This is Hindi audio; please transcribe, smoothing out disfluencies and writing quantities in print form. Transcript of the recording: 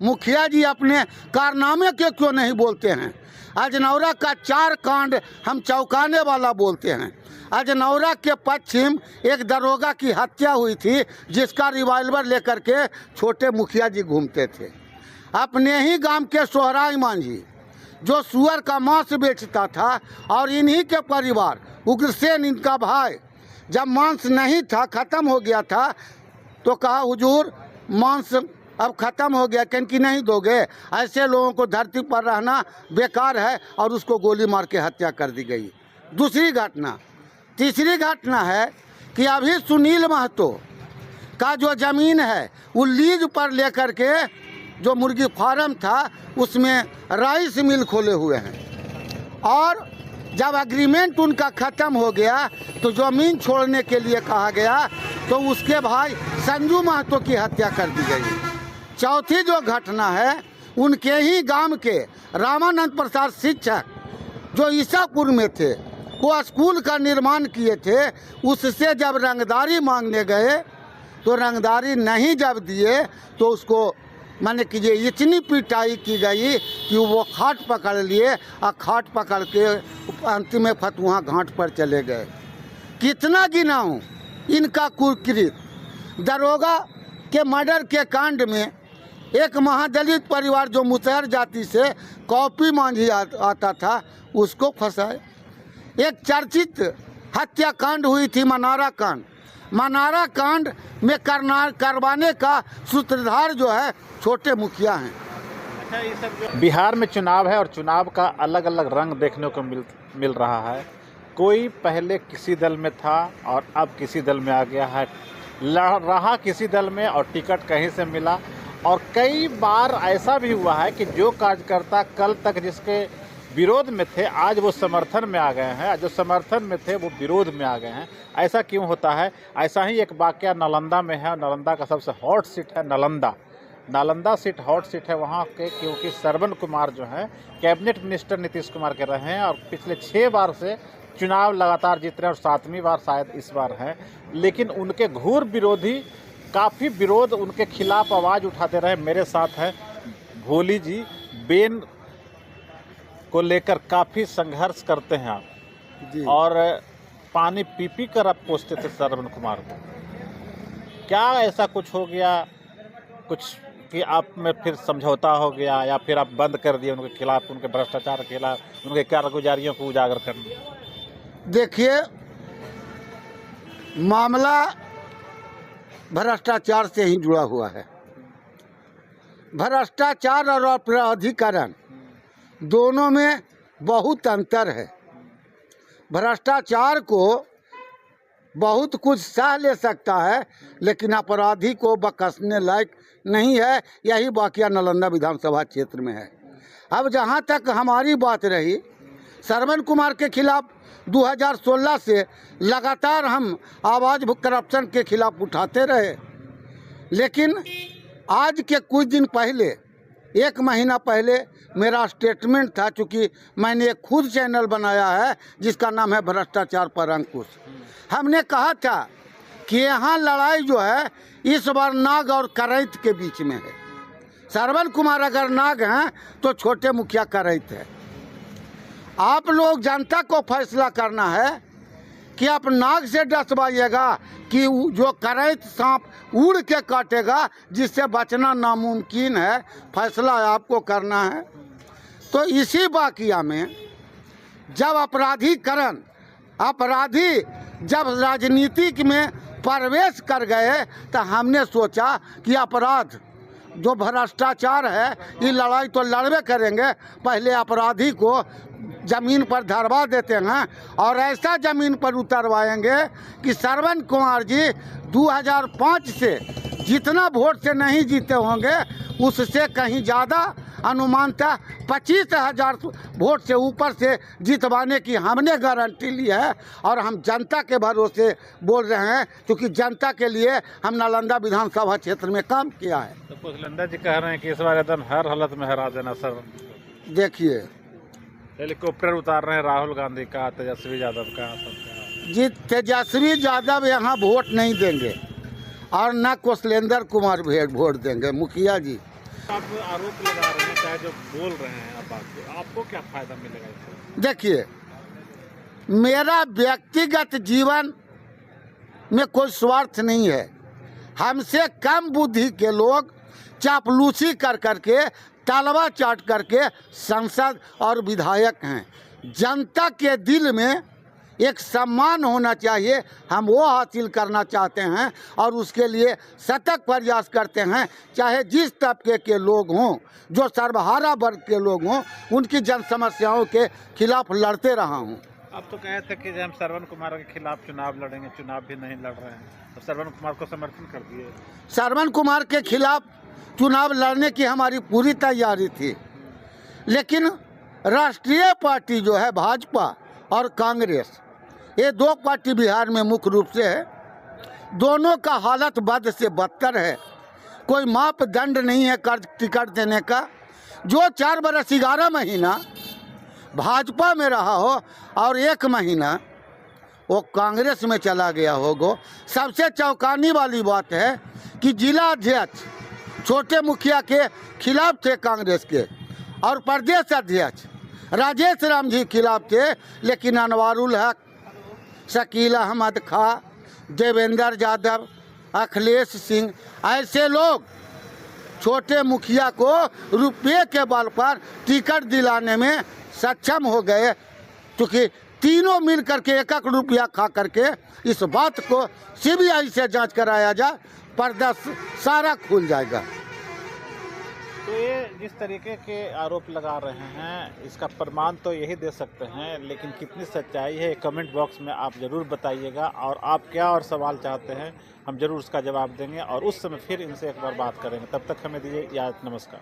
मुखिया जी अपने कारनामे के क्यों नहीं बोलते हैं? अजनौरा का 4 कांड हम चौंकाने वाला बोलते हैं। अजनौरा के पश्चिम एक दरोगा की हत्या हुई थी, जिसका रिवाल्वर लेकर के छोटे मुखिया जी घूमते थे। अपने ही गांव के सोहराई मांझी जो सुअर का मांस बेचता था, और इन्हीं के परिवार उग्रसेन इनका भाई, जब मांस नहीं था, ख़त्म हो गया था, तो कहा हुजूर मांस अब ख़त्म हो गया, क्योंकि नहीं दोगे? ऐसे लोगों को धरती पर रहना बेकार है, और उसको गोली मार के हत्या कर दी गई। दूसरी घटना। तीसरी घटना है कि अभी सुनील महतो का जो ज़मीन है वो लीज पर लेकर के जो मुर्गी फार्म था उसमें राइस मिल खोले हुए हैं, और जब एग्रीमेंट उनका ख़त्म हो गया तो ज़मीन छोड़ने के लिए कहा गया, तो उसके भाई संजू महतो की हत्या कर दी गई। चौथी जो घटना है, उनके ही गांव के रामानंद प्रसाद शिक्षक जो ईसापुर में थे, वो स्कूल का निर्माण किए थे, उससे जब रंगदारी मांगने गए तो रंगदारी नहीं जब दिए तो उसको माने कि ये इतनी पिटाई की गई कि वो खाट पकड़ लिए, और खाट पकड़ के अंतिम में फतुहा घाट पर चले गए। कितना गिनाऊं इनका कुकृत। दरोगा के मर्डर के कांड में एक महादलित परिवार जो मुसहर जाति से कॉपी मांझी आता था, उसको फंसाए। एक चर्चित हत्याकांड हुई थी मनारा कांड। मनारा कांड में करवाने का सूत्रधार जो है छोटे मुखिया हैं। बिहार में चुनाव है और चुनाव का अलग अलग रंग देखने को मिल रहा है। कोई पहले किसी दल में था और अब किसी दल में आ गया है, रहा किसी दल में और टिकट कहीं से मिला। और कई बार ऐसा भी हुआ है कि जो कार्यकर्ता कल तक जिसके विरोध में थे, आज वो समर्थन में आ गए हैं, जो समर्थन में थे वो विरोध में आ गए हैं। ऐसा क्यों होता है? ऐसा ही एक वाकया नालंदा में है। नालंदा का सबसे हॉट सीट है नालंदा सीट हॉट सीट है वहाँ के, क्योंकि श्रवण कुमार जो हैं कैबिनेट मिनिस्टर नीतीश कुमार के रहे हैं, और पिछले 6 बार से चुनाव लगातार जीत रहे हैं, और 7वीं बार शायद इस बार है। लेकिन उनके घूर विरोधी काफ़ी विरोध उनके खिलाफ आवाज़ उठाते रहे। मेरे साथ है भोली जी, बेन को लेकर काफ़ी संघर्ष करते हैं आप जी। और पानी पी कर आप पूछते थे श्रवण कुमार को, क्या ऐसा कुछ हो गया कुछ कि आप में फिर समझौता हो गया, या फिर आप बंद कर दिए उनके खिलाफ, उनके भ्रष्टाचार के खिलाफ, उनके कारगुजारियों को उजागर करने? देखिए, मामला भ्रष्टाचार से ही जुड़ा हुआ है। भ्रष्टाचार और अपराधीकरण दोनों में बहुत अंतर है। भ्रष्टाचार को बहुत कुछ सह ले सकता है, लेकिन अपराधी को बकसने लायक नहीं है। यही वाकया नालंदा विधानसभा क्षेत्र में है। अब जहाँ तक हमारी बात रही, श्रवण कुमार के खिलाफ 2016 से लगातार हम आवाज़ करप्शन के खिलाफ उठाते रहे, लेकिन आज के कुछ दिन पहले, 1 महीना पहले मेरा स्टेटमेंट था, चूँकि मैंने एक खुद चैनल बनाया है जिसका नाम है भ्रष्टाचार पर अंकुश। हमने कहा था कि यहाँ लड़ाई जो है इस बार नाग और करैत के बीच में है। श्रवण कुमार अगर नाग हैं तो छोटे मुखिया करैत है। आप लोग जनता को फैसला करना है कि आप नाग से डसवाइएगा कि जो करैत सांप उड़ के काटेगा, जिससे बचना नामुमकिन है। फैसला आपको करना है। तो इसी वाकया में जब अपराधी जब राजनीति में प्रवेश कर गए, तो हमने सोचा कि अपराध जो भ्रष्टाचार है, ये लड़ाई तो लड़वे करेंगे, पहले अपराधी को ज़मीन पर धरवा देते हैं, और ऐसा ज़मीन पर उतरवाएंगे कि श्रवण कुमार जी 2005 से जितना वोट से नहीं जीते होंगे, उससे कहीं ज़्यादा अनुमानतः 25,000 वोट से ऊपर से जितवाने की हमने गारंटी ली है। और हम जनता के भरोसे बोल रहे हैं, क्योंकि जनता के लिए हम नालंदा विधानसभा क्षेत्र में काम किया है। तो पुष्पेंद्र जी कह रहे हैं कि इस बार एकदम हर हालत में हरा देना सर। देखिए, हेलीकॉप्टर उतार रहे हैं राहुल गांधी का, तेजस्वी यादव का, सबका। जी, तेजस्वी यादव यहाँ वोट नहीं देंगे, और न कुशलेंद्र कुमार वोट देंगे मुखिया जी। आप आरोप लगा रहे हैं, चाहे जो बोल रहे हैं आप बात को, आपको क्या फायदा मिलेगा इससे? देखिए, मेरा व्यक्तिगत जीवन में कोई स्वार्थ नहीं है। हमसे कम बुद्धि के लोग चापलूसी कर करके, तलवा चाट करके सांसद और विधायक हैं। जनता के दिल में एक सम्मान होना चाहिए, हम वो हासिल करना चाहते हैं और उसके लिए सतत प्रयास करते हैं। चाहे जिस तबके के लोग हों, जो सर्वहारा वर्ग के लोग हों, उनकी जन समस्याओं के खिलाफ लड़ते रहा हूँ। आप तो कहे थे कि हम श्रवण कुमार के खिलाफ चुनाव लड़ेंगे, चुनाव भी नहीं लड़ रहे हैं, तो श्रवण कुमार को समर्थन कर दिए। श्रवण कुमार के खिलाफ चुनाव लड़ने की हमारी पूरी तैयारी थी, लेकिन राष्ट्रीय पार्टी जो है भाजपा और कांग्रेस, ये दो पार्टी बिहार में मुख्य रूप से है, दोनों का हालत बद से बदतर है। कोई मापदंड नहीं है कर्ज टिकट देने का। जो 4 बरस 11 महीना भाजपा में रहा हो और 1 महीना वो कांग्रेस में चला गया होगा। सबसे चौंकाने वाली बात है कि जिला अध्यक्ष छोटे मुखिया के खिलाफ थे कांग्रेस के, और प्रदेश अध्यक्ष राजेश राम जी खिलाफ थे, लेकिन अनवारुल हक, शकील अहमद खां, देवेंद्र यादव, अखिलेश सिंह, ऐसे लोग छोटे मुखिया को रुपये के बल पर टिकट दिलाने में सक्षम हो गए, क्योंकि तीनों मिल करके 1-1 रुपया खा करके इस बात को सीबीआई से जांच कराया जाए, पर्दा सारा खुल जाएगा। तो ये जिस तरीके के आरोप लगा रहे हैं, इसका प्रमाण तो यही दे सकते हैं, लेकिन कितनी सच्चाई है कमेंट बॉक्स में आप ज़रूर बताइएगा। और आप क्या और सवाल चाहते हैं, हम ज़रूर उसका जवाब देंगे और उस समय फिर इनसे एक बार बात करेंगे। तब तक हमें दीजिए इजाज़त, नमस्कार।